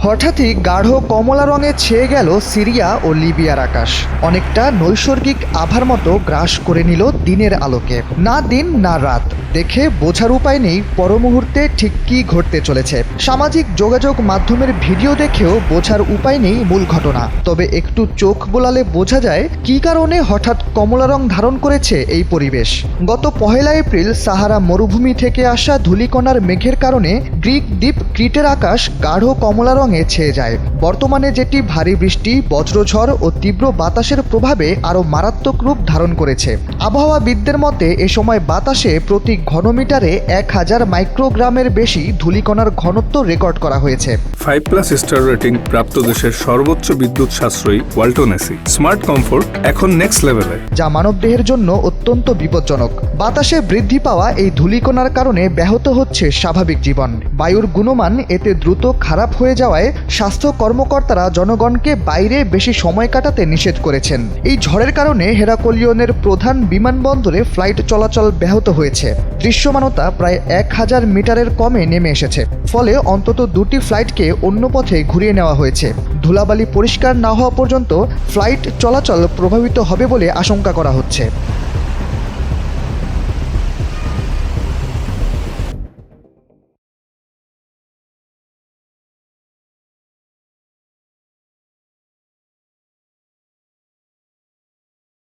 হঠাৎই গাঢ় কমলা রঙে ছেয়ে গেল সিরিয়া ও লিবিয়ার আকাশ। অনেকটা নৈসর্গিক আভার মতো গ্রাস করে নিল দিনের আলোকে। না দিন না রাত, দেখে বোঝার উপায় নেই পরমুহূর্তে ঠিক কী ঘটতে চলেছে। সামাজিক যোগাযোগ মাধ্যমের ভিডিও দেখেও বোঝার উপায় নেই মূল ঘটনা। তবে একটু চোখ বোলালে বোঝা যায় কী কারণে হঠাৎ কমলা রং ধারণ করেছে এই পরিবেশ। গত 1 এপ্রিল সাহারা মরুভূমি থেকে আসা ধূলিকণার মেঘের কারণে গ্রিক দ্বীপ ক্রিটের আকাশ গাঢ় কমলা রঙে ছেয়ে যায়। বর্তমানে যেটি ভারী বৃষ্টি, বজ্রঝড় ও তীব্র বাতাসের প্রভাবে আরও মারাত্মক রূপ ধারণ করেছে। আবহাওয়াবিদদের মতে এ সময় বাতাসে প্রতি ঘনমিটারে 1000 মাইক্রোগ্রামের বেশি ধূলিকণার ঘনত্ব রেকর্ড করা হয়েছে। 5+ স্টার রেটিং প্রাপ্ত দেশের সর্বোচ্চ বিদ্যুৎ সাশ্রয়ী ওয়ালটন এসি স্মার্ট কমফোর্ট এখন নেক্সট লেভেলে, যা মানবদেহের জন্য অত্যন্ত বিপজ্জনক। বাতাসে বৃদ্ধি পাওয়া এই ধূলিকণার কারণে ব্যাহত হচ্ছে স্বাভাবিক জীবন। বায়ুর গুণমান এতে দ্রুত খারাপ হয়ে যাওয়ায় স্বাস্থ্য কর্মকর্তারা জনগণকে বাইরে বেশি সময় কাটাতে নিষেধ করেছেন। এই ঝড়ের কারণে হেরাকলিয়নের প্রধান বিমানবন্দরে ফ্লাইট চলাচল ব্যাহত হয়েছে। দৃশ্যমানতা প্রায় 1000 মিটারের কমে নেমে এসেছে। ফলে অন্তত 2টি ফ্লাইটকে অন্য পথে ঘুরিয়ে নেওয়া হয়েছে। ধুলাবালি পরিষ্কার না হওয়া পর্যন্ত ফ্লাইট চলাচল প্রভাবিত হবে বলে আশঙ্কা করা হচ্ছে।